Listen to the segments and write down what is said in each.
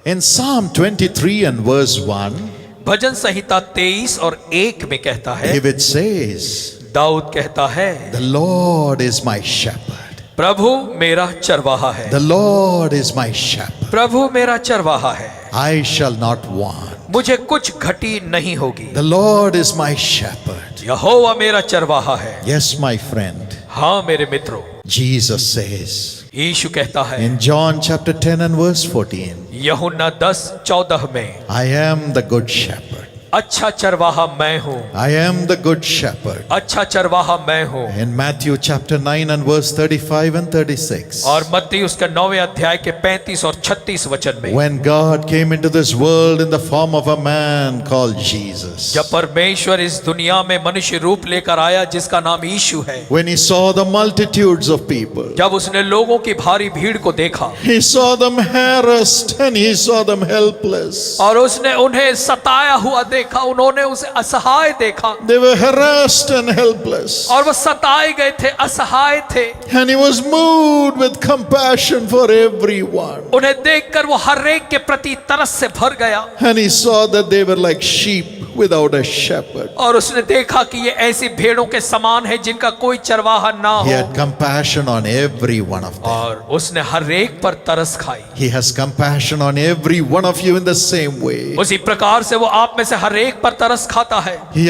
In Psalm 23 and verse 1, भजन संहिता 23 और 1 में कहता है, David says, दाऊद कहता है, "The Lord is my shepherd. प्रभु मेरा चरवाहा है, The Lord is my shepherd. प्रभु मेरा चरवाहा है, I shall not want. मुझे कुछ घटी नहीं होगी। The Lord is my shepherd." यहोवा मेरा चरवाहा है। Yes, my friend. हाँ मेरे मित्रों, Jesus says यीशु कहता है in John chapter 10 and verse 14, यूहन्ना 10:14 में, I am the good shepherd. अच्छा चरवाहा मैं हूँ, I am the good shepherd. अच्छा चरवाहा मैं हूँ। In Matthew chapter 9 and verse 35 and 36, और मत्ती उसका 9वें अध्याय के 35 और 36 वचन में, when God came into this world in the form of a man called Jesus, जब परमेश्वर इस दुनिया में मनुष्य रूप लेकर आया जिसका नाम यीशु है, when he saw the multitudes of people, जब उसने लोगों की भारी भीड़ को देखा he saw them harassed and he saw them helpless. और उसने उन्हें सताया हुआ देखा, उन्होंने उसे असहाय देखा They were harassed and helpless. और वो सताए गए थे, असहाय थे। And he was moved with compassion for everyone. उन्हें देखकर वो हर एक के प्रति तरस से भर गया And he saw that they were like sheep without a shepherd. और उसने देखा कि ये ऐसी भेड़ों के समान है जिनका कोई चरवाहा ना He हो, had compassion on every one of them. और उसने हर एक पर तरस खाई। He has compassion on every one of you in the same way. उसी प्रकार से वो आप में से हर एक पर तरस खाता है He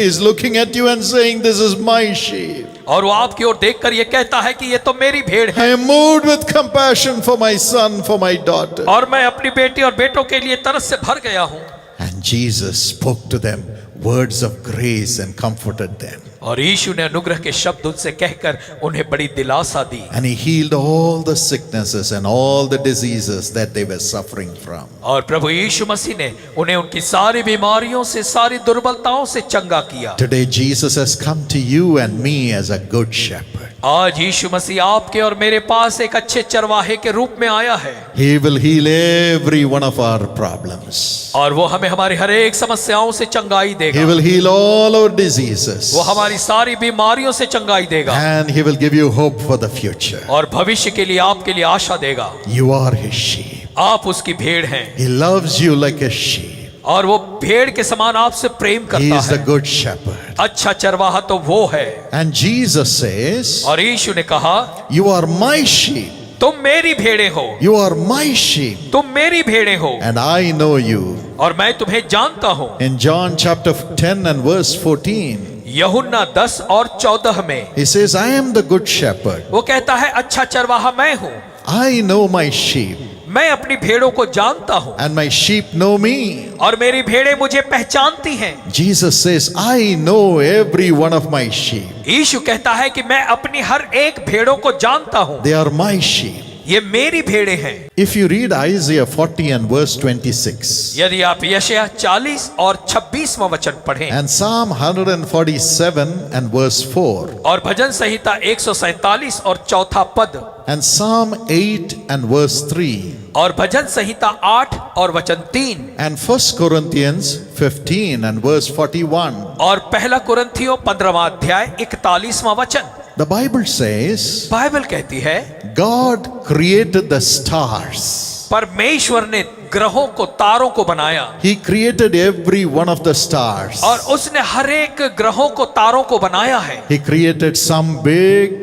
is looking at you and saying, "This is my sheep. और वो आपकी ओर देखकर ये कहता है कि ये तो मेरी भेड़ है I am moved with compassion for my son, for my daughter." और मैं अपनी बेटी और बेटों के लिए तरस से भर गया हूँ। And Jesus spoke to them words of grace and comforted them. और यीशु ने अनुग्रह के शब्द उनसे कहकर उन्हें बड़ी दिलासा दी And he healed all the sicknesses and all the diseases that they were suffering from. और प्रभु यीशु मसीह ने उन्हें उनकी सारी बीमारियों से, सारी दुर्बलताओं से चंगा किया। Today Jesus has come to you and me as a good shepherd. आज यीशु मसीह आपके और मेरे पास एक अच्छे चरवाहे के रूप में आया है He will heal every one of our problems. और वो हमें हमारी हर एक समस्याओं से चंगाई He देगा, will heal all our diseases. वो हमारी सारी बीमारियों से चंगाई देगा And he will give you hope for the future. और भविष्य के लिए आपके लिए आशा देगा। You are his sheep. आप उसकी भेड़ हैं He loves you like a sheep. और वो भेड़ के समान आपसे प्रेम He करता is the है। good shepherd. अच्छा चरवाहा तो वो है। And Jesus says, और यीशु ने कहा, "You are my sheep. तुम मेरी भेड़े हो, You are my sheep. तुम मेरी भेड़े हो And I know you." और मैं तुम्हें जानता हूँ। In John chapter 10 and verse 14, यूहन्ना 10 और 14 में he says, "I am the good shepherd. वो कहता है, अच्छा चरवाहा मैं हूँ, I know my sheep. मैं अपनी भेड़ों को जानता हूँ And my sheep know me." और मेरी भेड़ें मुझे पहचानती हैं। Jesus says, "I know every one of my sheep. यीशु कहता है कि मैं अपनी हर एक भेड़ों को जानता हूँ, They are my sheep." ये मेरी भेड़ें हैं। If you read Isaiah 40 and verse 26 यदि आप यशायाह 40 और 26वां वचन पढ़ें and Psalm 147 and verse 4 और भजन संहिता 147 और चौथा पद and Psalm 8 and verse 3 और भजन संहिता 8 और वचन 3 and 1 Corinthians 15 and verse 41, और पहला कुरिन्थियों 15वां अध्याय 41वां वचन, the Bible says बाइबल कहती है God created the stars. परमेश्वर ने ग्रहों को, तारों को बनाया He created every one of the stars. और उसने हर एक ग्रहों को, तारों को बनाया है। He created some big,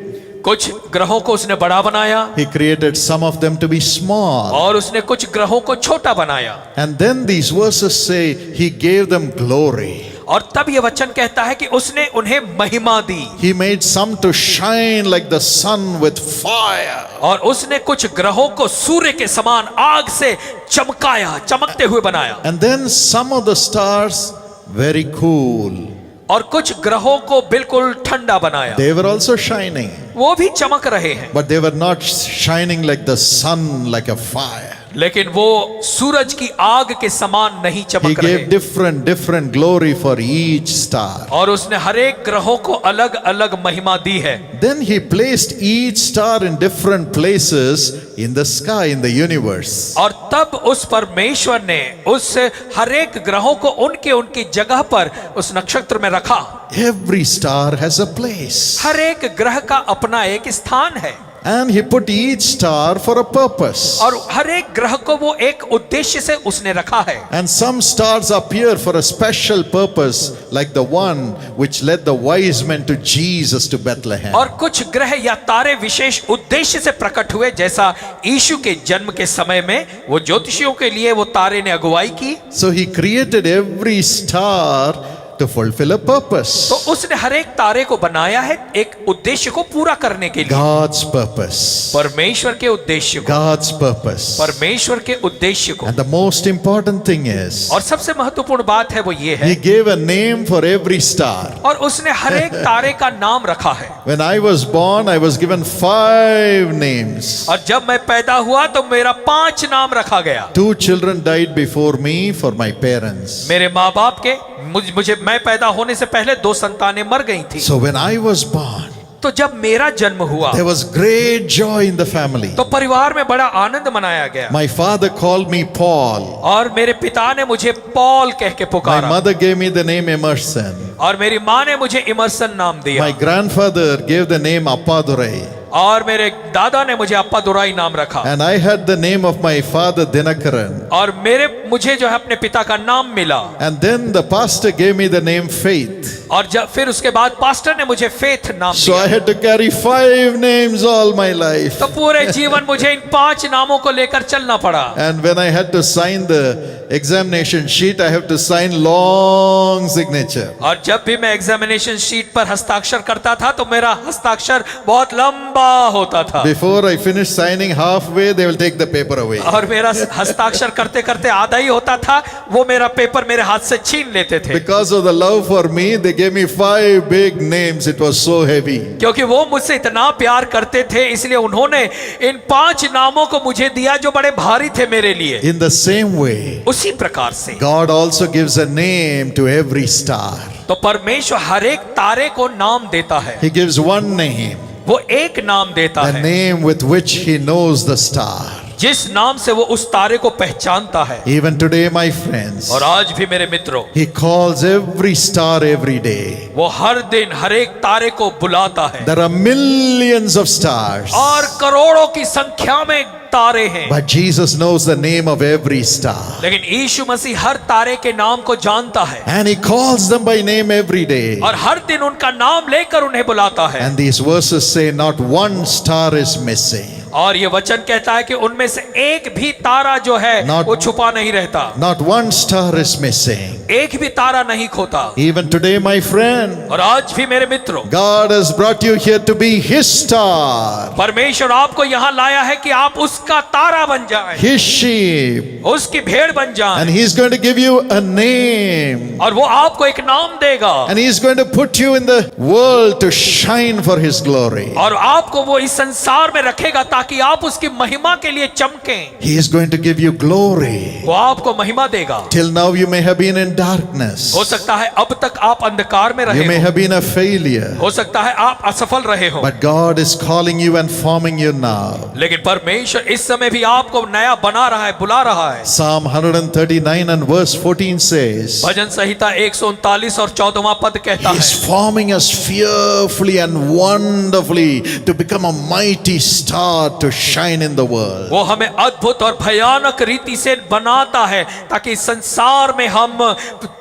कुछ ग्रहों को उसने बड़ा बनाया He created some of them to be small. और उसने कुछ ग्रहों को छोटा बनाया। And then these verses say He gave them glory. और तब ये वचन कहता है कि उसने उन्हें महिमा दी He made some to shine like the sun with fire. और उसने कुछ ग्रहों को सूर्य के समान आग से चमकाया, चमकते हुए बनाया। And then some of the stars very cool. और कुछ ग्रहों को बिल्कुल ठंडा बनाया, They were also shining, वो भी चमक रहे हैं, but they were not shining like the sun, like a fire. लेकिन वो सूरज की आग के समान नहीं He चमक gave रहे। different glory for each star. और उसने हर एक ग्रहों को अलग अलग महिमा दी है। Then He placed each star in different places in the sky, in the universe. और तब उस परमेश्वर ने उस हर एक ग्रहों को उनके उनकी जगह पर उस नक्षत्र में रखा। Every star has a place. हर एक ग्रह का अपना एक स्थान है। And he put each star for a purpose. और हर एक ग्रह को वो एक उद्देश्य से उसने रखा है। And some stars appear for a special purpose, like the one which led the wise men to Jesus to Bethlehem. और कुछ ग्रह या तारे विशेष उद्देश्य से प्रकट हुए, जैसा यीशु के जन्म के समय में वो ज्योतिषियों के लिए वो तारे ने अगुवाई की। So he created every star to fulfill a purpose. तो उसने हर एक तारे को बनाया है एक उद्देश्य को पूरा करने के लिए। God's purpose. परमेश्वर के उद्देश्य को, God's purpose. परमेश्वर के उद्देश्य को। And the most important thing is, और सबसे महत्वपूर्ण बात है वो ये है, he gave a name for every star. और उसने हर एक तारे का नाम रखा है। When I was born, I was given 5 names. और जब मैं पैदा हुआ तो मेरा 5 नाम रखा गया। 2 children died before me for my parents. मेरे माँ बाप के मुझे मैं पैदा होने से पहले 2 संतानें मर गई थी। So when I was born, तो जब मेरा जन्म हुआ there was great joy in the family. तो परिवार में बड़ा आनंद मनाया गया। My father called me Paul. और मेरे पिता ने मुझे पॉल कह के My पुकारा। mother gave me the name Emerson. और मेरी माँ ने मुझे इमर्सन नाम दिया। My grandfather gave the name Appadurai. और मेरे दादा ने मुझे अप्पा दुराई नाम रखा। And I had the name of my father Dinakaran. और मुझे जो है अपने पिता का नाम मिला। And then the pastor gave me the name Faith. और जब फिर उसके बाद पास्टर ने मुझे फेथ नाम So दिया। I had to carry 5 names all my life. तो पूरे जीवन मुझे इन 5 नामों को लेकर चलना पड़ा। And when I had to sign the examination sheet, I have to sign long signature. और जब भी मैं एग्जामिनेशन शीट पर हस्ताक्षर करता था तो मेरा हस्ताक्षर बहुत लंबा होता था। Before I finish signing halfway, they will take the paper away. और मेरा हस्ताक्षर करते करते आधा ही होता था, वो मेरा पेपर मेरे हाथ से छीन लेते थे। Because of the love for me, they gave me 5 big names. It was so heavy. क्योंकि वो मुझसे इतना प्यार करते थे, इसलिए उन्होंने इन 5 नामों को मुझे दिया जो बड़े भारी थे मेरे लिए। In the same way, उसी प्रकार से God also gives a name to every star. तो परमेश्वर हर एक तारे को नाम देता है। He gives one name, वो एक नाम देता the है name with which he knows the star. जिस नाम से वो उस तारे को पहचानता है। Even today, my friends, और आज भी मेरे मित्रों, he calls every star every day. वो हर दिन हर एक तारे को बुलाता है। There are millions of stars, और करोड़ों की संख्या में तारे हैं, but Jesus knows the name of every star. लेकिन यीशु मसीह हर तारे के नाम को जानता है। And he calls them by name every day. और हर दिन उनका नाम लेकर उन्हें बुलाता है। And these verses say not one star is missing. और ये वचन कहता है कि उनमें से एक भी तारा जो है Not- वो छुपा नहीं रहता। Not one star is missing. एक भी तारा नहीं खोता। Even today, my friend, और आज भी मेरे मित्रों, God has brought you here to be his star, परमेश्वर आपको यहाँ लाया है कि आप उसका तारा बन जाएं, his sheep. उसकी भेड़ बन जाएं। And he's going to give you a name. और वो आपको एक नाम देगा। And he's going to put you in the world to shine for his glory. और आपको वो इस संसार में रखेगा ताकि आप उसकी महिमा के लिए चमकें। He is going to give you glory. वो आपको महिमा देगा। Till now you may have been in darkness. हो सकता है अब तक आप अंधकार में You रहे may हो, have been a failure. हो सकता है आप असफल रहे हो, But God is calling you and forming you now. लेकिन परमेश्वर इस समय भी आपको नया बना रहा है, बुला रहा है। Psalm 139 and verse 14 says, भजन संहिता 139 और 14वां पद कहता He is है, forming us fearfully and wonderfully to become a mighty star to shine in the world. वो हमें अद्भुत और भयानक रीति से बनाता है ताकि संसार में हम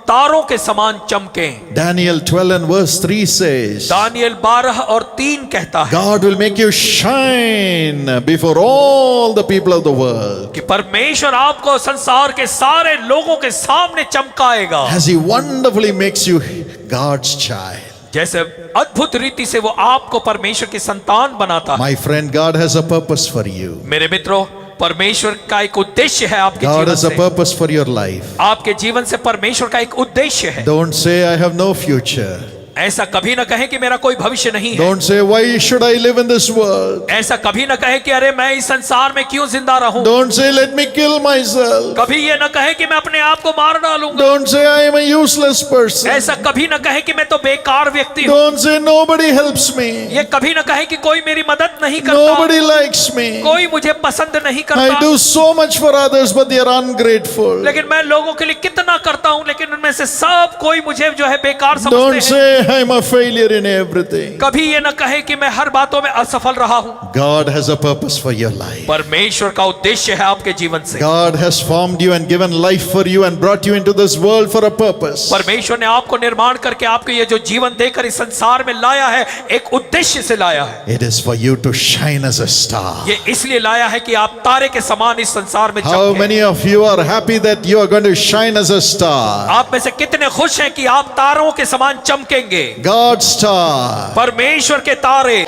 तारों के समान चमकें। Daniel 12 and verse 3 says, Daniel 12 और 3 कहता है God will make you shine before all the people of the world कि परमेश्वर आपको संसार के सारे लोगों के सामने चमकाएगा, as He wonderfully makes you God's child. जैसे अद्भुत रीति से वो आपको परमेश्वर की संतान बनाता है। My friend, God has a purpose for you. मेरे मित्रों, परमेश्वर का एक उद्देश्य है आपके God जीवन has a से। purpose for your life. आपके जीवन से परमेश्वर का एक उद्देश्य है। Don't say I have no future. ऐसा कभी न कहे कि मेरा कोई भविष्य नहीं है। Don't say why should I live in this world. ऐसा कभी न कहे कि अरे मैं इस संसार में क्यों जिंदा रहूं। Don't say let me kill myself. कभी ये न कहे कि मैं अपने आप को मार डालूंगा। Don't say I am a useless person. ऐसा कभी न कहे कि मैं तो बेकार व्यक्ति हूँ। Don't say nobody helps me. ये कभी न कहे कि कोई मेरी मदद नहीं करता, Nobody likes me. कोई मुझे पसंद नहीं I करता। do so much for others but they are ungrateful. लेकिन मैं लोगों के लिए कितना करता हूँ, लेकिन उनमें से सब कोई मुझे जो है बेकार समझते Don't हैं। say I'm a failure in everything. कभी ये न कहे कि मैं हर बातों में असफल रहा हूँ। God has a purpose for your life. परमेश्वर का उद्देश्य है आपके जीवन से। God has formed you and given life for you and brought you into this world for a purpose. परमेश्वर ने आपको निर्माण करके आपको ये जो जीवन देकर इस संसार में लाया है, एक उद्देश्य से लाया है। It is for you to shine as a star. ये इसलिए लाया है कि आप तारे के समान इस संसार में How चमकें। many of you are happy that you are going to shine as a star? आप में से कितने खुश हैं कि आप तारों के समान चमकेंगे? God's star. परमेश्वर के तारे।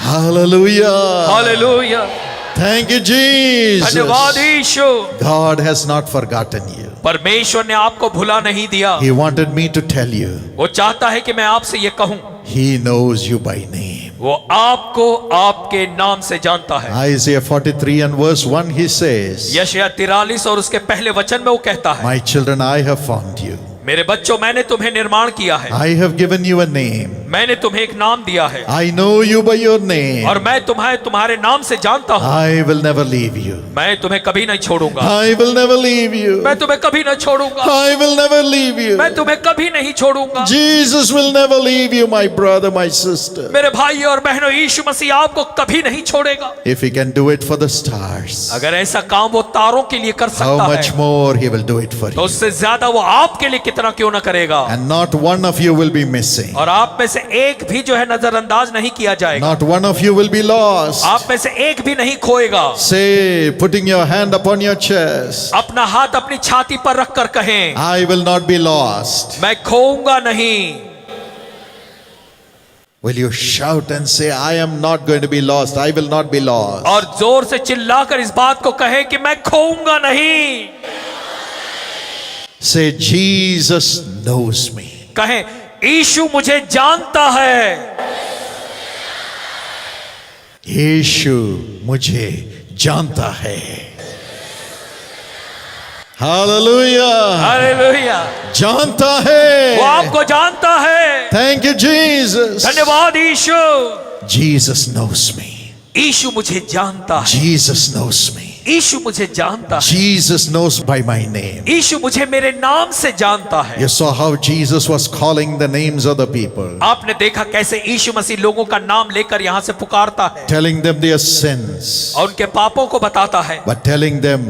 Hallelujah. Hallelujah. Thank you, Jesus. धन्यवाद यीशु। God has not forgotten you. परमेश्वर ने आपको भुला नहीं दिया। He wanted me to tell you. वो चाहता है कि मैं आपसे ये कहूं, He knows you by name. वो आपको आपके नाम से जानता है। Isaiah 43 and verse 1 he says, यशायाह 43 और उसके पहले वचन में वो कहता है, My children, I have formed you. मेरे बच्चों, मैंने तुम्हें निर्माण किया है, I have given you a name. मैंने तुम्हें एक नाम दिया है, I know you by your name. और मैं तुम्हारे नाम से जानता हूँ। I will never leave you. मैं तुम्हें कभी नहीं छोड़ूंगा। I will never leave you. मैं तुम्हें कभी नहीं छोड़ूंगा। I will never leave you. मैं तुम्हें कभी नहीं छोड़ूंगा। Jesus will never leave you, my brother, my sister. मेरे भाई और बहनों, यीशु मसीह आपको कभी नहीं छोड़ेगा। If he can do it for the stars, अगर ऐसा काम वो तारों के लिए कर how सकता much है, more he will do it for तो you. उससे ज्यादा वो आपके लिए कितना क्यों ना करेगा। And not one of you will be missing. और आप में से एक भी जो है नजरअंदाज नहीं किया जाएगा। Not one of you will be lost. आप में से एक भी नहीं खोएगा। Say, putting your hand upon your chest, अपना हाथ अपनी छाती पर रखकर कहें, I will not be lost. मैं खोऊंगा नहीं। Will you shout and say, I am not going to be lost. I will not be lost. और जोर से चिल्लाकर इस बात को कहें कि मैं खोऊंगा नहीं। Say, Jesus knows me. कहें, यीशु मुझे जानता है। यीशु मुझे जानता है. Hallelujah. हालेलुया। जानता है. वो आपको जानता है। Thank you, Jesus. धन्यवाद यीशु। Jesus knows me. यीशु मुझे जानता है। Jesus knows me. यीशु मुझे जानता है। Jesus knows by my name. यीशु मुझे मेरे नाम से जानता है। You saw how Jesus was calling the names of the people, आपने देखा कैसे यीशु मसीह लोगों का नाम लेकर यहाँ से पुकारता है telling them their sins, और उनके पापों को बताता है, but telling them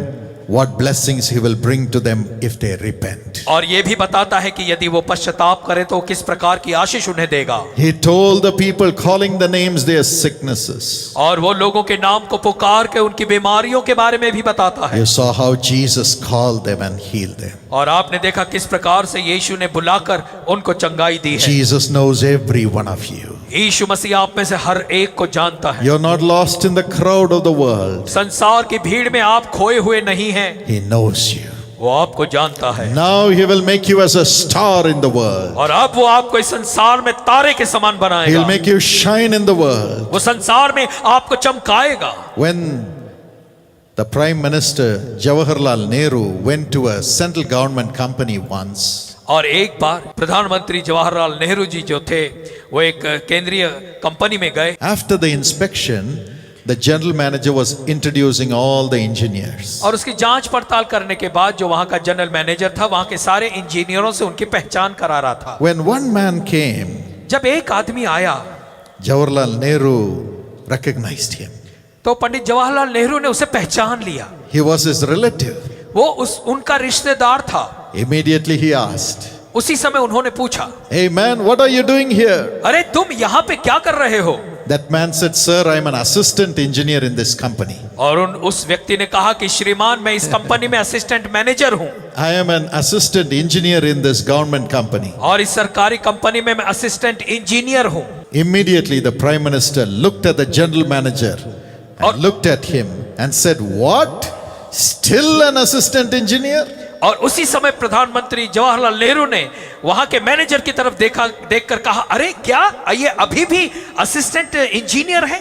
what blessings he will bring to them if they repent. और ये भी बताता है कि यदि वो पश्चाताप करें तो किस प्रकार की आशीष उन्हें देगा। He told the people, calling the names, their sicknesses. और वो लोगों के नाम को पुकार के उनकी बीमारियों के बारे में भी बताता है। You saw how Jesus called them and healed them. और आपने देखा किस प्रकार से यीशु ने बुलाकर उनको चंगाई दी है। Jesus knows every one of you. यीशु मसीह आप में से हर एक को जानता है। You're not lost in the crowd of the world. संसार की भीड़ में आप खोए हुए नहीं हैं। He knows you. वो आपको जानता है। Now he will make you as a star in the world. और अब वो आपको इस संसार में तारे के समान He'll बनाएगा। make you shine in the world. वो संसार में आपको चमकाएगा। When the Prime Minister Jawaharlal Nehru went to a central government company once, और एक बार प्रधानमंत्री जवाहरलाल नेहरू जी जो थे वो एक केंद्रीय कंपनी में गए। after the inspection, the general manager was introducing all the engineers. और उसकी जांच पड़ताल करने के बाद जो वहां का जनरल मैनेजर था वहां के सारे इंजीनियरों से उनकी पहचान करा रहा था। When one man came, जब एक आदमी आया Jawaharlal Nehru recognized him. तो पंडित जवाहरलाल नेहरू ने उसे पहचान लिया। He was his relative. वो उनका रिश्तेदार था। Immediately he asked, उसी समय उन्होंने पूछा, Hey man, what are you doing here? अरे तुम यहाँ पे क्या कर रहे हो? That man said, Sir, I am an assistant engineer in this company. और उस व्यक्ति ने कहा कि श्रीमान मैं इस कंपनी में असिस्टेंट मैनेजर हूँ। I am an assistant engineer in this government company. और इस सरकारी कंपनी में मैं असिस्टेंट इंजीनियर हूँ। Immediately the Prime Minister looked at the general manager and looked at him and said, What? Still an assistant engineer? और उसी समय प्रधानमंत्री जवाहरलाल नेहरू ने वहां के मैनेजर की तरफ देखकर कहा, अरे क्या ये अभी भी असिस्टेंट इंजीनियर है?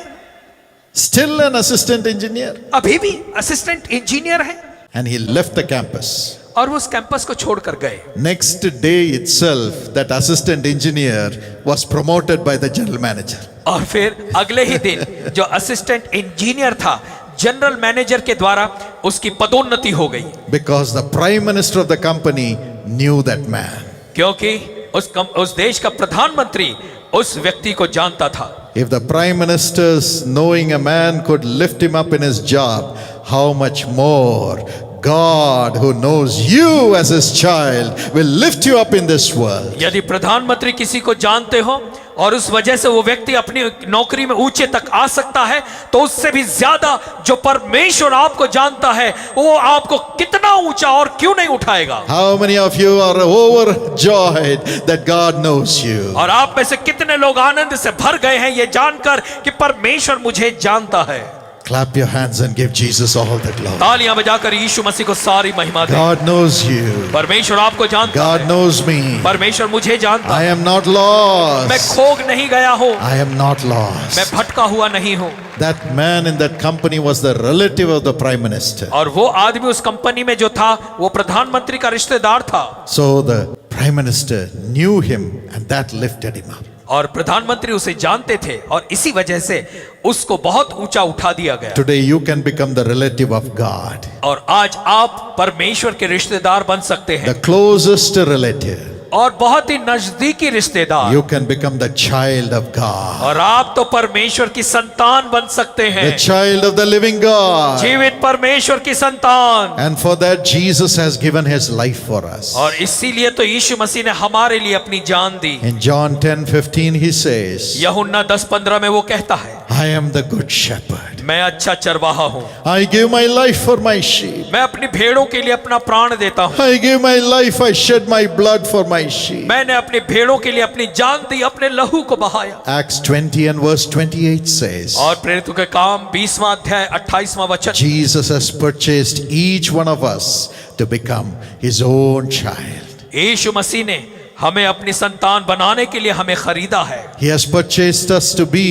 Still an assistant engineer? अभी भी असिस्टेंट इंजीनियर है? And he left the campus. और वो उस कैंपस को छोड़कर गए। Next day itself, that assistant engineer was promoted by the general manager. और फिर अगले ही दिन जो असिस्टेंट इंजीनियर था जनरल मैनेजर के द्वारा उसकी पदोन्नति हो गई। Because the Prime Minister of the company knew that man. क्योंकि उस देश का प्रधानमंत्री उस व्यक्ति को जानता था। If the prime ministers, knowing a man, could lift him up in his job, how much more God, who knows you as his child, will lift you up in this world. यदि प्रधानमंत्री किसी को जानते हो और उस वजह से वो व्यक्ति अपनी नौकरी में ऊंचे तक आ सकता है, तो उससे भी ज्यादा जो परमेश्वर आपको जानता है वो आपको कितना ऊंचा और क्यों नहीं उठाएगा। How many of you are overjoyed that God knows you? और आप में से कितने लोग आनंद से भर गए हैं ये जानकर कि परमेश्वर मुझे जानता है। Clap your hands and give Jesus all the glory. तालियां बजाकर यीशु मसीह को सारी महिमा दें। God knows you. परमेश्वर आपको जानता God है। knows me. परमेश्वर मुझे जानता I है। am not मैं lost. खोग नहीं गया हूँ, I am not मैं lost. भटका हुआ नहीं हूँ। That man in that company was the relative of the prime minister. और वो आदमी उस कंपनी में जो था वो प्रधानमंत्री का रिश्तेदार था। So the prime minister knew him and that lifted him up. और प्रधानमंत्री उसे जानते थे और इसी वजह से उसको बहुत ऊंचा उठा दिया गया। Today you can become the relative of God. और आज आप परमेश्वर के रिश्तेदार बन सकते हैं The closest relative. और बहुत ही नजदीकी रिश्तेदार। You can become the child of God. और आप तो परमेश्वर की संतान बन सकते हैं, The child of the living God. जीवित परमेश्वर की संतान। And for that Jesus has given his life for us. और इसीलिए तो यीशु मसीह ने हमारे लिए अपनी जान दी। In John 10:15 he says, यूहन्ना 10:15 में वो कहता है, I am the good shepherd. मैं अच्छा चरवाहा हूँ, I give my life for my sheep. मैं अपनी भेड़ों के लिए अपना प्राण देता हूँ। I give my life, I shed my blood for my sheep. मैंने अपनी भेड़ों के लिए अपनी जान दी, अपने लहू को बहाया। Acts 20 and verse 28 says, और प्रेरितों के काम 20वां अध्याय 28वां वचन, Jesus has purchased each one of us to become his own child. यीशु मसीह ने हमें अपनी संतान बनाने के लिए हमें खरीदा है। He has purchased us to be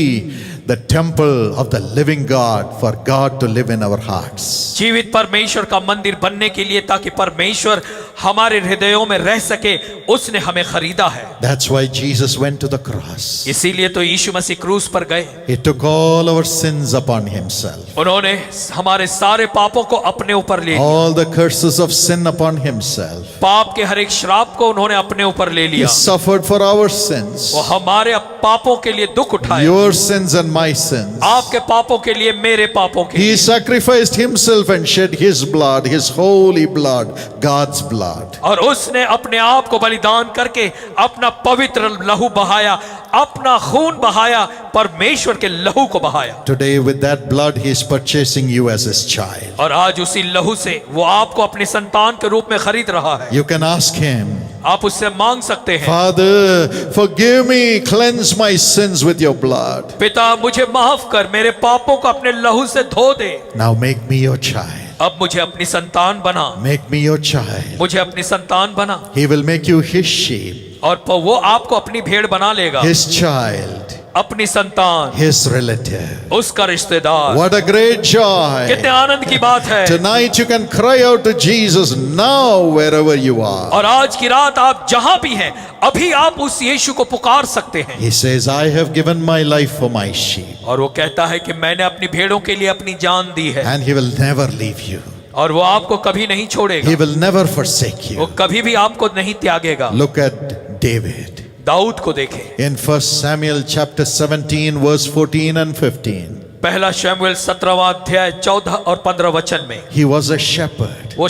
the temple of the living God, for God to live in our hearts. जीवित परमेश्वर का मंदिर बनने के लिए, ताकि परमेश्वर हमारे हृदयों में रह सके, उसने हमें खरीदा है। That's why Jesus went to the cross. इसीलिए तो यीशु मसीह क्रूस पर गए। He took all our sins upon himself. उन्होंने हमारे सारे पापों को अपने ऊपर ले लिया। All the curses of sin upon himself. पाप के हर एक श्राप को उन्होंने अपने ऊपर ले He लिया। suffered for our sins. वो हमारे पापों के लिए दुख उठाए, Your sins and my sins. आपके पापों के लिए, मेरे पापों के He लिए। sacrificed himself and shed his blood, his holy blood, God's blood. और उसने अपने आप को बलिदान करके अपना पवित्र लहू बहाया, अपना खून बहाया, परमेश्वर के लहू को बहाया। Today with that blood he is purchasing you as his child. और आज उसी लहू से वो आपको अपनी संतान के रूप में खरीद रहा है। You can ask him, आप उससे मांग सकते हैं, Father, forgive me, cleanse my sins with your blood. पिता मुझे माफ कर, मेरे पापों को अपने लहू से धो दे। Now make me your child. अब मुझे अपनी संतान बना, Make me your child. मुझे अपनी संतान बना। He will make you his sheep, और वो आपको अपनी भेड़ बना लेगा, his child, अपनी संतान, his relative. उसका रिश्तेदार। What a great joy. कितने आनंद की बात है। Tonight you can cry out to Jesus now wherever you are. और आज की रात आप जहां भी हैं, अभी आप उस यीशु को पुकार सकते हैं। He says, I have given my life for my sheep. और वो कहता है कि मैंने अपनी भेड़ों के लिए अपनी जान दी है, And he will never leave you. और वो आपको कभी नहीं छोड़ेगा, He will never forsake वो you. कभी भी आपको नहीं त्यागेगा। Look at David. दाऊद को देखें, In 1 Samuel chapter 17 verse 14 and 15. पहला शमूएल 17वां अध्याय 14 और 15 वचन में, He was a shepherd वो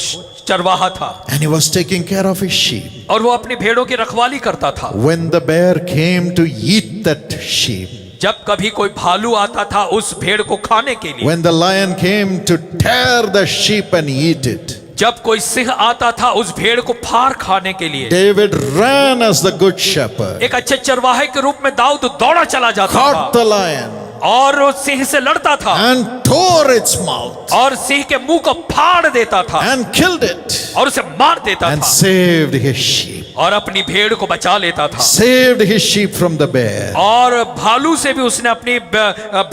चरवाहा था and he was taking care of his sheep. और वो अपनी भेड़ों की रखवाली करता था। When the bear came to eat that sheep, जब कभी कोई भालू आता था उस भेड़ को खाने के लिए, when the lion came to tear the sheep and eat it, जब कोई सिंह आता था उस भेड़ को फाड़ खाने के लिए, David ran as the good shepherd, एक अच्छे चरवाहे के रूप में दाऊद दौड़ा चला जाता caught था the lion और उस सिंह से लड़ता था and tore its mouth और सिंह के मुंह को फाड़ देता था and killed it और उसे मार देता and था saved his sheep. और अपनी भेड़ को बचा लेता था Saved his sheep from the bear. और भालू से भी उसने अपनी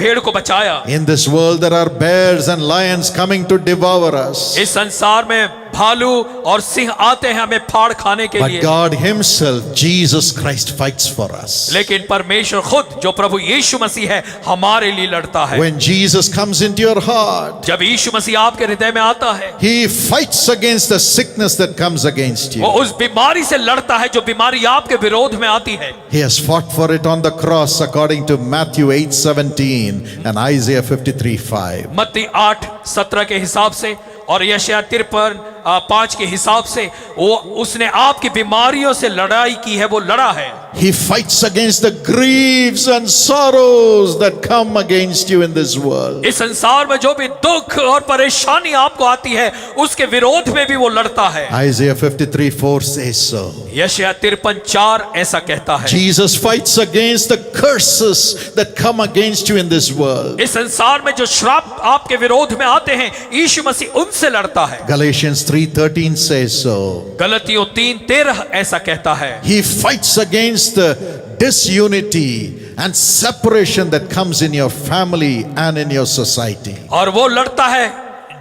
भेड़ को बचाया। In this world there are bears and lions coming to devour us. इस संसार में भालू और सिंह आते हैं हमें फाड़ खाने के But लिए, God Himself, Jesus Christ, fights for us. लेकिन परमेश्वर खुद जो प्रभु यीशु मसीह है हमारे लिए लड़ता है। When Jesus comes into your heart, जब यीशु मसीह आपके हृदय में आता है, He fights against the sickness that comes against वो you. उस बीमारी से लड़ता है जो बीमारी आपके विरोध में आती है। He has fought for it on the cross according to Matthew 8:17 and Isaiah 53:5. मत्ती 8:17 के हिसाब से और यशायाह 53:5 के हिसाब से वो उसने आपकी बीमारियों से लड़ाई की है, वो लड़ा है। He fights against the griefs and sorrows that come against you in this world. इस संसार में जो भी दुख और परेशानी आपको आती है उसके विरोध में भी वो लड़ता है। Isaiah 53:4 says so. यशायाह 53:4 ऐसा कहता है। Jesus fights against the curses that come against you in this world. इस संसार में जो श्राप आपके विरोध में आते हैं यीशु मसीह उनसे लड़ता है। Galatians 3:13 says so. गलतियों 3:13 ऐसा कहता है। He fights against the disunity and separation that comes in your family and in your society. और वो लड़ता है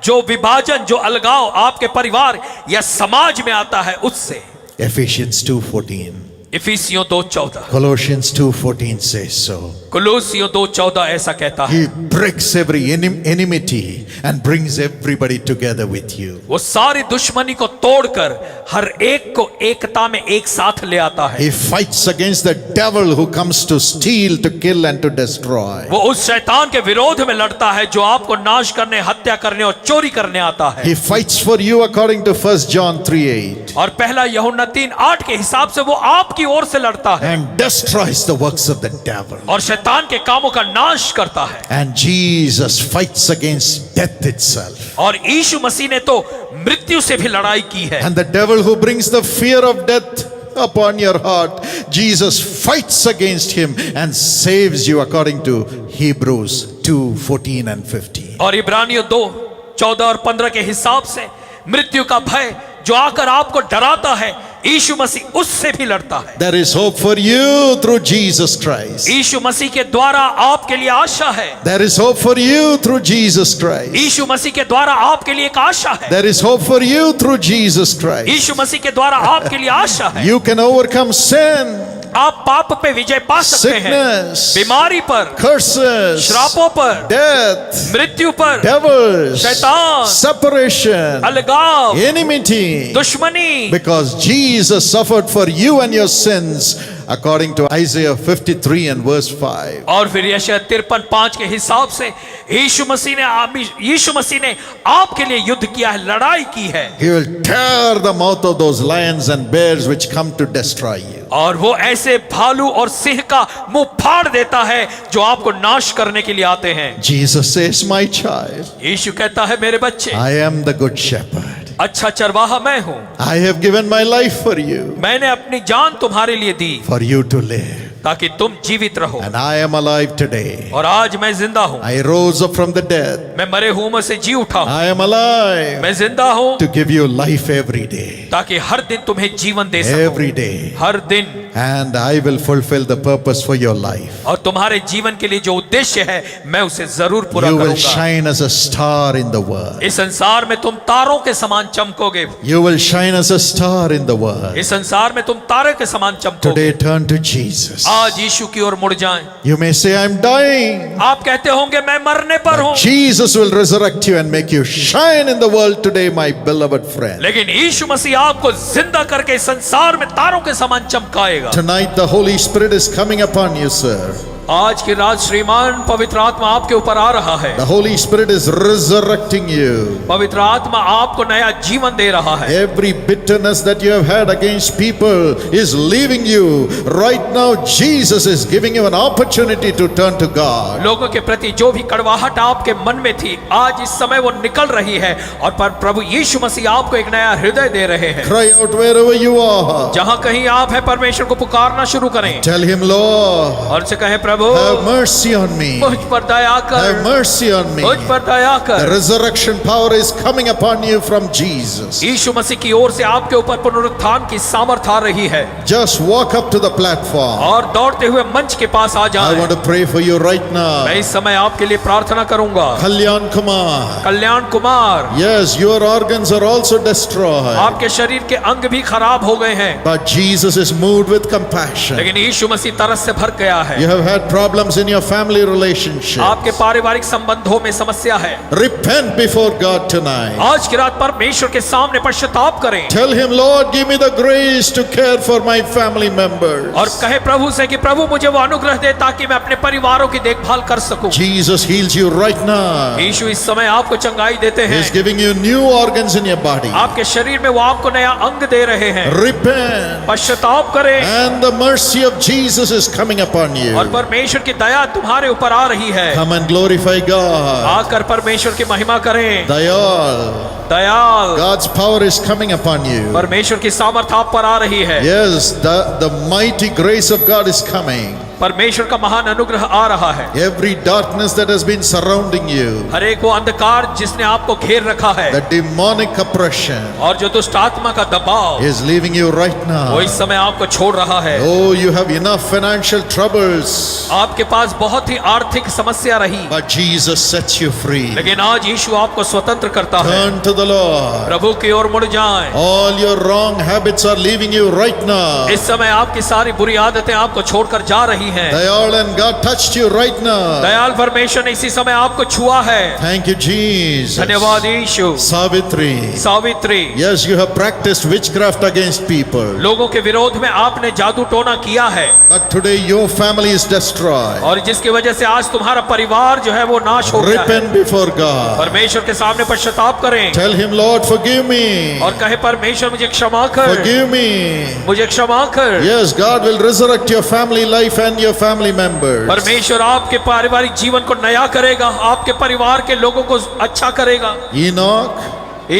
जो विभाजन, जो अलगाव आपके परिवार या समाज में आता है उससे। Ephesians 2:14. इफिसियों 2:14, Colossians 2:14 says so. कुलूसियों 2:14 ऐसा कहता है। He breaks every enmity and brings everybody together with you. वो सारी दुश्मनी को तोड़कर हर एक को एकता में एक साथ ले आता है। He fights against the devil who comes to steal, to kill and to destroy. वो उस शैतान के विरोध में लड़ता है जो आपको नाश करने, हत्या करने और चोरी करने आता है। He fights for you according to 1 John 3:8 और पहला यूहन्ना 3:8 के हिसाब से वो आपकी ओर से लड़ता है and destroys the works of the devil. और शैतान के कामों का नाश करता है। And Jesus fights against death itself. और यीशु मसीह ने तो मृत्यु से भी लड़ाई की है। And the devil who brings the fear of death upon your heart, Jesus fights against him and saves you according to Hebrews 2:14 and 15. और इब्रानियों 2:14 और 15 के हिसाब से मृत्यु का भय जो आकर आपको डराता है यीशु मसीह उससे भी लड़ता है। There is hope for you through Jesus Christ. यीशु मसीह के द्वारा आपके लिए आशा है। There is hope for you through Jesus Christ. यीशु मसीह के द्वारा आपके लिए एक आशा है। There is hope for you through Jesus Christ. यीशु मसीह के द्वारा आपके लिए आशा है। You can overcome sin, आप पाप पे विजय पा सकते हैं, sickness, बीमारी पर, curses, श्रापों पर, death, मृत्यु पर, devils, शैतान, separation, अलगाव, enmity, दुश्मनी, because Jesus suffered for you and your sins according to Isaiah 53 and verse 5. और फिर यशायाह 53:5 के हिसाब से यीशु मसीह ने आपके लिए युद्ध किया है, लड़ाई की है। He will tear the mouth of those lions and bears which come to destroy you. और वो ऐसे भालू और सिंह का मुंह फाड़ देता है जो आपको नाश करने के लिए आते हैं। Jesus says, my child, यीशु कहता है मेरे बच्चे, I am the good shepherd. अच्छा चरवाहा मैं हूँ, I have given my life for you, मैंने अपनी जान तुम्हारे लिए दी for you to live. ताकि तुम जीवित रहो। And I am alive today. और आज मैं जिंदा हूँ, I rose up from the dead. मैं मरे हुओं में से जी उठा हूँ, I am alive मैं जिंदा हूँ to give you life every day. ताकि हर दिन तुम्हें जीवन दे सकूं, Every day. हर दिन। And I will fulfill the purpose for your life. और तुम्हारे जीवन के लिए जो उद्देश्य है मैं उसे जरूर पूरा You will करूंगा। shine as a star in the world. इस संसार में तुम तारों के समान चमकोगे। You will shine as a star in the world. इस संसार में तुम तारे के समान चमकोगे। Today turn to Jesus. आज यीशु की ओर मुड़ जाएं। You may say, I'm dying. आप कहते होंगे मैं मरने पर हूँ, Jesus will resurrect you and make you shine in the world today, my beloved friend. लेकिन यीशु मसीह आपको जिंदा करके संसार में तारों के समान चमकाएगा। Tonight the Holy Spirit is coming upon you, sir. आज की रात श्रीमान पवित्र आत्मा आपके ऊपर आ रहा है। The Holy Spirit is resurrecting you. पवित्र आत्मा आपको नया जीवन दे रहा है। Every bitterness that you have had against people is leaving you. Right now, Jesus is giving you an opportunity to turn to God. लोगों के प्रति जो भी कड़वाहट आपके मन में थी आज इस समय वो निकल रही है और पर प्रभु यीशु मसीह आपको एक नया हृदय दे रहे हैं। Cry out wherever you are. जहां कहीं आप है परमेश्वर को पुकारना शुरू करें Tell him, Lord, और से कहें प्रभु प्रभु have mercy on me. मुझ पर दया Have कर, mercy on me. मुझ पर दया The कर। resurrection power is coming upon you from Jesus. यीशु मसीह की ओर से आपके ऊपर पुनरुत्थान की सामर्थ आ रही है। Just walk up to the platform. और दौड़ते हुए मंच के पास आ I जाएं। want to pray for you right मैं now. इस समय आपके लिए प्रार्थना करूंगा। Kalyan Kumar. Kalyan Kumar, Yes, your organs are also destroyed. आपके शरीर के अंग भी खराब हो गए हैं, But Jesus is moved with compassion. लेकिन यीशु मसीह तरस से भर गया है। You have had problems in your family relationship. आपके पारिवारिक संबंधों में समस्या है। Repent before God tonight. आज की रात परमेश्वर के सामने पश्चाताप करें Tell him, Lord, give me the grace to care for my family members. और कहे प्रभु से कि प्रभु मुझे वो अनुग्रह दे ताकि मैं अपने परिवारों की देखभाल कर सकूं। Jesus heals you right now. यीशु इस समय आपको चंगाई देते हैं। He's giving you new organs in your body. आपके शरीर में वो आपको नया अंग दे रहे हैं। Repent. पश्चाताप करें And the mercy of Jesus is coming upon you. और परमेश्वर की दया तुम्हारे ऊपर आ रही है। Come and glorify God. आकर परमेश्वर की महिमा करें। Dayal. Dayal, God's power is coming upon you. परमेश्वर की सामर्थ आप पर आ रही है। Yes, the mighty grace of God is coming. परमेश्वर का महान अनुग्रह आ रहा है। Every darkness that has been surrounding you, हर एक वो अंधकार जिसने आपको घेर रखा है the demonic oppression और जो दुष्ट आत्मा का दबाव, is leaving you right वो now. इस समय आपको छोड़ रहा है। Oh, you have enough financial troubles, आपके पास बहुत ही आर्थिक समस्या रही, but Jesus sets you free. लेकिन आज यीशु आपको स्वतंत्र करता है। Turn to the Lord. प्रभु की ओर मुड़ जाएं। All your wrong habits are leaving you right now. इस समय आपकी सारी बुरी आदतें आपको छोड़कर जा रही हैं। Dayal, and God touched you right now. Dayal परमेश्वर ने इसी समय आपको छुआ है। Thank you, Jesus. धन्यवाद यीशु। Savitri. Savitri, Yes, you have practiced witchcraft against people. लोगों के विरोध में आपने जादू टोना किया है But today your family is destroyed. और जिसकी वजह से आज तुम्हारा परिवार जो है वो नाश हो गया है। Repent before God. परमेश्वर के सामने पश्चाताप करें Tell him, Lord, forgive me. और कहे परमेश्वर मुझे क्षमा कर, Forgive me. मुझे क्षमा कर। Yes, God will resurrect your family life and your family members. परमेश्वर आपके पारिवारिक जीवन को नया करेगा, आपके परिवार के लोगों को अच्छा करेगा। Enoch,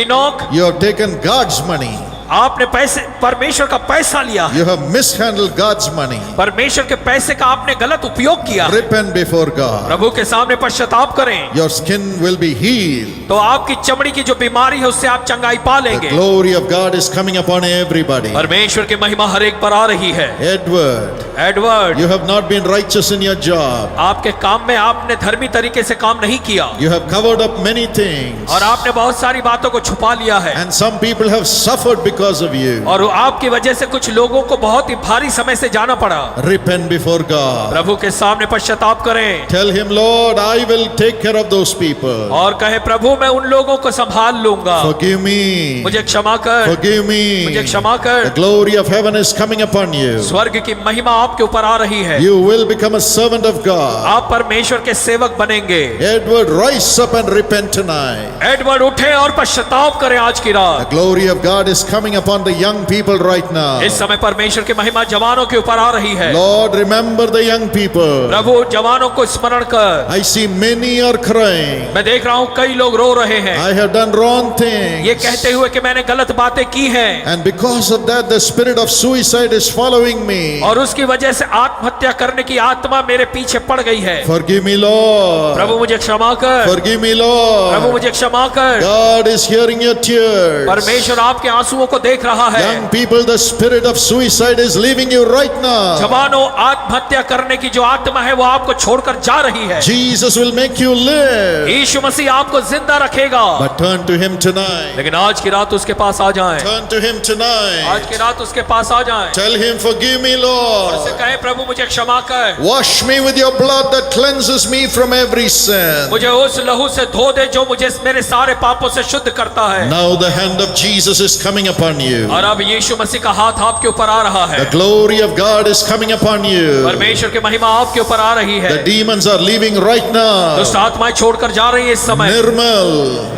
Enoch, you have taken God's money. आपने पैसे, परमेश्वर का पैसा लिया, You have mishandled God's money. परमेश्वर के पैसे का आपने गलत उपयोग किया। Repent before God. प्रभु के सामने पश्चाताप करें Your skin will be healed. तो आपकी चमड़ी की जो बीमारी है उससे आप चंगाई पा The लेंगे। glory of God is coming upon everybody. परमेश्वर की महिमा हर एक पर आ रही है। Edward, Edward, you have not been righteous in your job. आपके काम में आपने धर्मी तरीके से काम नहीं किया You have covered up many things. और आपने बहुत सारी बातों को छुपा लिया है And some people have suffered because of you. और आपकी वजह से कुछ लोगों को बहुत ही भारी समय से जाना पड़ा। Repent before God. प्रभु के सामने पश्चाताप करें Tell him, Lord, I will take care of those people. और कहे प्रभु मैं उन लोगों को संभाल लूंगा, Forgive me. मुझे क्षमा कर, Forgive मुझे me. क्षमा The कर। glory of heaven is coming upon you. स्वर्ग की महिमा आपके ऊपर आ रही है। You will become a servant of God. आप परमेश्वर के सेवक बनेंगे। Edward, rise up and repent tonight. Edward उठे और पश्चाताप करें आज की The रात। glory of God is coming upon the young people right now. इस समय परमेश्वर की महिमा जवानों के ऊपर आ रही है। Lord, remember the young people. प्रभु जवानों को स्मरण कर। I see many are crying. मैं देख रहा हूँ कई लोग रो रहे हैं I have done wrong things. ये कहते हुए कि मैंने गलत बातें की हैं And because of that, the spirit of suicide is following me. और उसकी वजह से आत्महत्या करने की आत्मा मेरे पीछे पड़ गई है। Forgive me, Lord. प्रभु मुझे क्षमा कर, Forgive me, प्रभु Lord. मुझे क्षमा कर। God is hearing your tears. परमेश्वर आपके आंसुओं को देख रहा है। Young people, the spirit of suicide is leaving you right now. जवानों, आत्महत्या करने की जो आत्मा है वो आपको छोड़कर जा रही है। Jesus will make you live. यीशु मसीह आपको जिंदा रखेगा, But turn to him tonight. लेकिन आज की रात उसके पास आ जाएं। Turn to him आज tonight. की रात उसके पास आ जाएं। Tell him, forgive me, उससे Lord. कहें प्रभु मुझे क्षमा कर, Wash me with your blood that cleanses me from every sin. मुझे उस लहू से धो दे जो मुझे मेरे सारे पापों से शुद्ध करता है। Now the hand of Jesus is coming upon you. और अब यीशु मसीह का हाथ आपके ऊपर आ रहा है। The glory of God is coming upon you. परमेश्वर की महिमा आपके ऊपर आ रही है। The demons are leaving right now. दुष्ट आत्माएं छोड़कर जा रही है इस समय। Nirmal.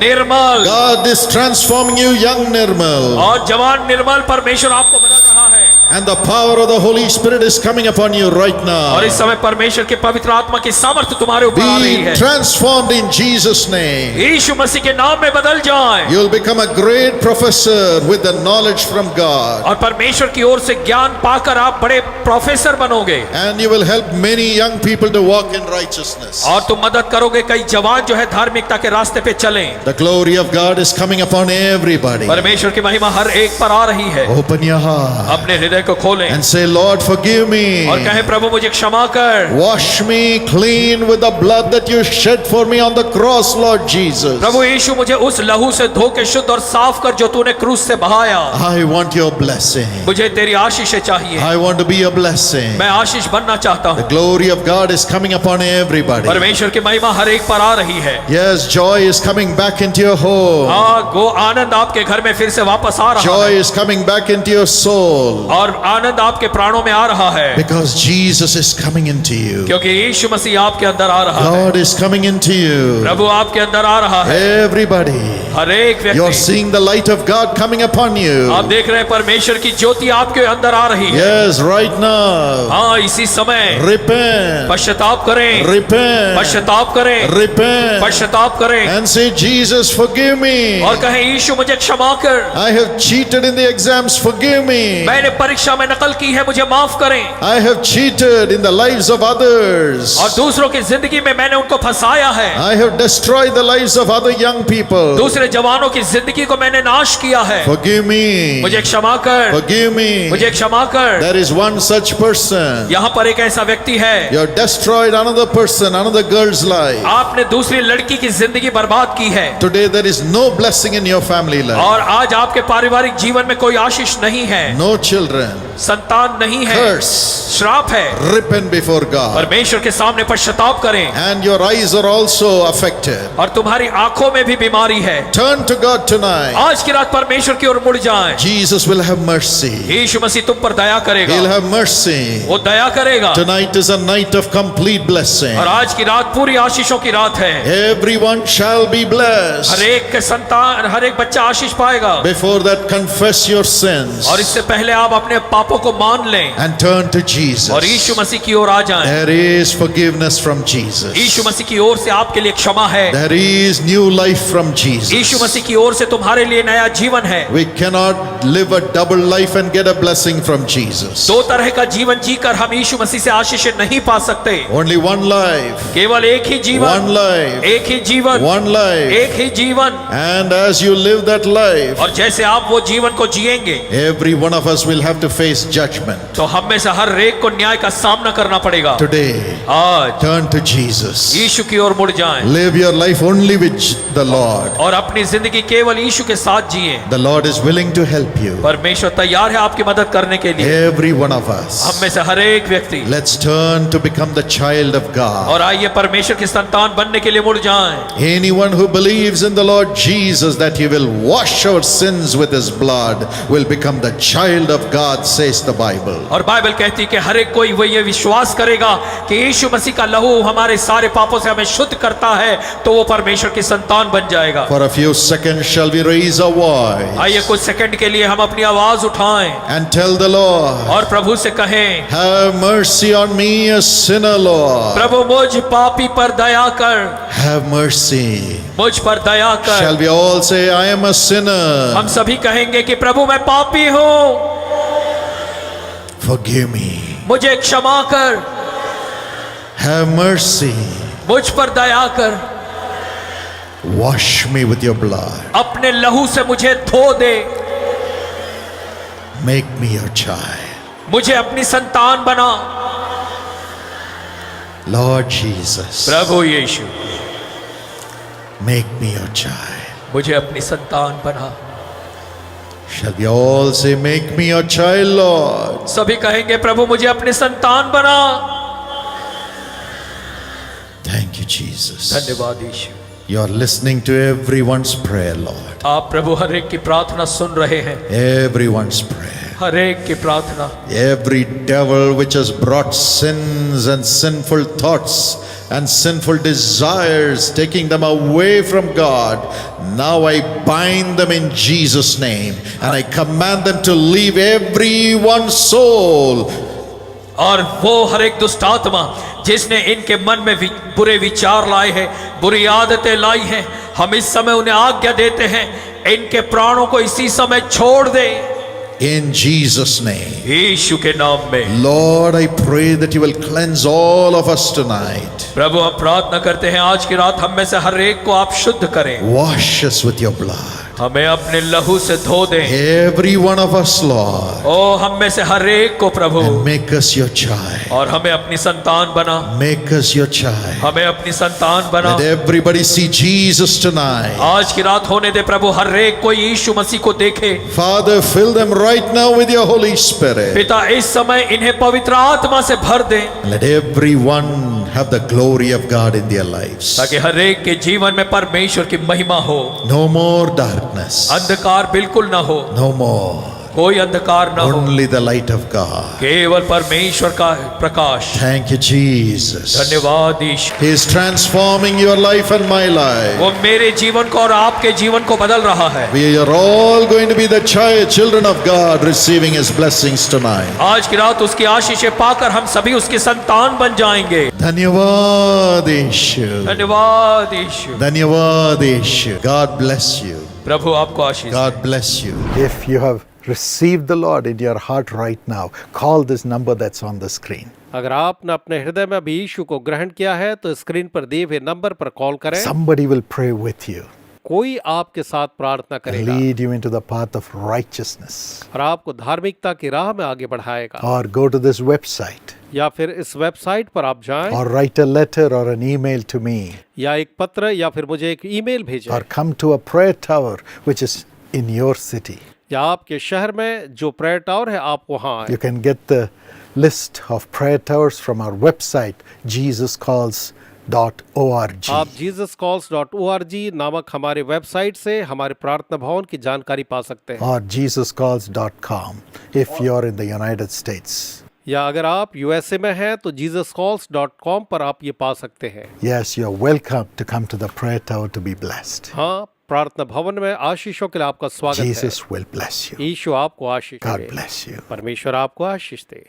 Nirmal God is transforming you, young Nirmal. और जवान निर्मल, परमेश्वर आपको बदल रहा है। And the power of the Holy Spirit is coming upon you right और now. इस समय परमेश्वर के पवित्र आत्मा की सामर्थ्य तुम्हारे ऊपर आ रही Be है। transformed in Jesus' name. यीशु मसीह के नाम में बदल जाएं You'll become a great professor with the knowledge from God. और परमेश्वर की ओर से ज्ञान पाकर आप बड़े प्रोफेसर बनोगे And you will help many young people to walk in righteousness. और तुम मदद करोगे कई जवान जो है धार्मिकता के रास्ते पे चलें। The glory of God is coming upon everybody. परमेश्वर की महिमा हर एक पर आ रही है। Open your heart अपने हृदय को खोलें and say, Lord, forgive me. और कहें प्रभु मुझे क्षमा कर। Wash me clean with the blood that you shed for me on the cross, Lord Jesus. प्रभु यीशु मुझे उस लहू से धो के शुद्ध और साफ कर जो तूने क्रूस से बहाया। I want your blessing. मुझे तेरी आशीषें चाहिए। I want to be a blessing. मैं आशीष बनना चाहता The हूँ। glory of God is coming upon everybody. परमेश्वर की महिमा हर एक पर आ रही है। Yes, joy is coming back into your home. हाँ, वो आनंद आपके घर में फिर से वापस आ रहा Joy है is coming back into your soul. और आनंद आपके प्राणों में आ रहा है Because Jesus is coming into you. क्योंकि यीशु मसीह आपके अंदर आ रहा है। God is coming into you. प्रभु आपके अंदर आ रहा है। Everybody. हर एक You're व्यक्ति seeing the light of God coming upon आप you. देख रहे हैं परमेश्वर की ज्योति आपके अंदर आ रही है। Yes, right now. हाँ, इसी समय Repent. पश्चाताप करें, Repent. पश्चाताप करें, Repent. पश्चाताप करें And say, Jesus, forgive me. और कहें यीशु मुझे क्षमा कर। I have cheated in the exams. Forgive me. मैंने परीक्षा में नकल की है, मुझे माफ करें। I have cheated in the lives of others. और दूसरों की जिंदगी में मैंने उनको फंसाया है। I have destroyed the lives of other young people. दूसरे जवानों की जिंदगी को मैंने नाश किया है। Forgive me. मुझे क्षमा कर, Forgive me. मुझे क्षमा कर। There is one such person. यहाँ पर एक ऐसा व्यक्ति है, You have destroyed another person, another girl's life. आपने दूसरी लड़की की जिंदगी बर्बाद की है Today there is no blessing in your family life. और आज आपके पारिवारिक जीवन में कोई आशीष नहीं है, No children. संतान नहीं है, Curse. श्राप है। Repent before God. परमेश्वर के सामने पश्चाताप करें And your eyes are also affected. और तुम्हारी आंखों में भी बीमारी है। Turn to God tonight. आज की रात परमेश्वर की ओर मुड़ जाएं। Jesus will have mercy. यीशु मसीह तुम पर दया करेगा, He'll have mercy. वो दया करेगा। Tonight is a night of complete blessing. और आज की रात पूरी आशीषों की रात है। Everyone shall be blessed. हर एक के संतान, हर एक बच्चा आशीष पाएगा। Before that, confess your sins और इससे पहले आप अपने पापों को मान लें and turn to Jesus. और यीशु मसीह की ओर आ जाएं। There is forgiveness from Jesus. यीशु मसीह की ओर से आपके लिए क्षमा है। There is new life from Jesus. यीशु मसीह की ओर से तुम्हारे लिए नया जीवन है। We cannot live a double life and get a blessing from Jesus. दो तरह का जीवन जीकर हम यीशु मसीह से आशीष नहीं पा सकते। Only one life. केवल एक ही जीवन, One life. एक ही जीवन, One life. एक ही जीवन। And as you live that life, और जैसे आप वो जीवन को जिएंगे every one of us will have to face judgment. तो हम में से हर एक को न्याय का सामना करना पड़ेगा। Today, आज turn to Jesus. यीशु की ओर मुड़ जाएं Live your life only with the Lord. और अपनी जिंदगी केवल यीशु के साथ जिए। The Lord is willing to help you. परमेश्वर तैयार है आपकी मदद करने के लिए। Every one of us. हम में से हर एक व्यक्ति Let's turn to become the child of God. और आइए परमेश्वर की संतान बनने के लिए मुड़ जाएं। Anyone who believes in the Lord Jesus that He will wash our sins with His blood will become the child of God, says the Bible. और बाइबल कहती है कि हर एक कोई वो ये विश्वास करेगा कि यीशु मसीह का लहू हमारे सारे पापों से हमें शुद्ध करता है तो वो परमेश्वर की संतान बन जाएगा। For a few seconds shall we raise our voice आइए कुछ सेकंड के लिए हम अपनी आवाज उठाएं and tell the Lord, और प्रभु से कहें, have mercy on me, a sinner, Lord. प्रभु मुझ पापी पर दया कर, Have mercy. मुझ पर दया कर। Shall we all say, I am a sinner. हम सभी कहेंगे कि प्रभु मैं पापी हूँ, Forgive me. मुझे क्षमा कर, Have mercy. मुझ पर दया कर, Wash me with your blood. अपने लहू से मुझे धो दे, Make me your child. मुझे अपनी संतान बना। Lord Jesus, Prabhu Yeshu make me your child. मुझे अपनी संतान बना। Shall we all say, make me your child, Lord? सभी कहेंगे प्रभु मुझे अपनी संतान बना। Thank you, Jesus. धन्यवाद यीशु। You are listening to everyone's prayer, Lord. आप प्रभु हर एक की प्रार्थना सुन रहे हैं। Everyone's prayer. हर एक की प्रार्थना, Every devil which has brought sins and sinful thoughts and sinful desires, taking them away from God, now I bind them in Jesus' name and I command them to leave everyone's soul. और वो हर एक दुष्ट आत्मा जिसने इनके मन में बुरे विचार लाए हैं, बुरी आदतें लाई हैं, हम इस समय उन्हें आज्ञा देते हैं, इनके प्राणों को इसी समय छोड़ दे In Jesus' name. यीशु के नाम में। Lord, I pray that you will cleanse all of us tonight. प्रभु हम प्रार्थना करते हैं आज की रात हम में से हर एक को आप शुद्ध करें, Wash us with your blood. हमें अपने लहू से धो दें। Every one of us, Lord. ओ हम में से हर एक को प्रभु, And make us your child. और हमें अपनी संतान बना, Make us your child. हमें अपनी संतान बना। Let everybody see Jesus tonight. आज की रात होने दे प्रभु, हर एक कोई यीशु मसीह को देखे। Father, fill them right now with your Holy Spirit. पिता इस समय इन्हें पवित्र आत्मा से भर दे, Let everyone have the glory of God in their lives. ताकि हर एक के जीवन में परमेश्वर की महिमा हो। No more darkness. अंधकार बिल्कुल ना हो, No more. कोई अंधकार ना हो, Only the light of God. केवल परमेश्वर का प्रकाश। Thank you, Jesus. धन्यवाद यीशु, He is transforming your life and my life. वो मेरे जीवन को और आपके जीवन को बदल रहा है। We are all going to be the children of God receiving His blessings tonight. आज की रात उसकी आशीषें पाकर हम सभी उसके संतान बन जाएंगे। धन्यवाद यीशु. धन्यवाद यीशु। धन्यवाद यीशु. God bless you. प्रभु आपको आशीष। God bless you. If you have received the Lord in your heart right now, call this number that's on the screen. अगर आपने अपने हृदय में अभी यीशु को ग्रहण किया है तो स्क्रीन पर दिए हुए नंबर पर कॉल करें। Somebody will pray with you. कोई आपके साथ प्रार्थना करेगा Lead you into the path of righteousness. और आपको धार्मिकता की राह में आगे बढ़ाएगा। Or go to this website. या फिर इस वेबसाइट पर आप जाएं, Or write a letter or an email to me. या एक पत्र या फिर मुझे एक ईमेल भेजें, Or come to a prayer tower which is in your city. या आपके शहर में जो प्रेयर टावर है आप वहां आए। You can get the list of prayer towers from our website, jesuscalls.org. आप jesuscalls.org नामक हमारे वेबसाइट से हमारे प्रार्थना भवन की जानकारी पा सकते हैं। Or jesuscalls.com if you're in the United States. या अगर आप यूएसए में हैं तो jesuscalls.com पर आप ये पा सकते हैं। Yes, you're welcome to come to the prayer tower to be blessed. हाँ, प्रार्थना भवन में आशीषों के लिए आपका स्वागत है। Jesus will bless you. यीशु आपको आशीष God दे। bless you. परमेश्वर आपको आशीष दे।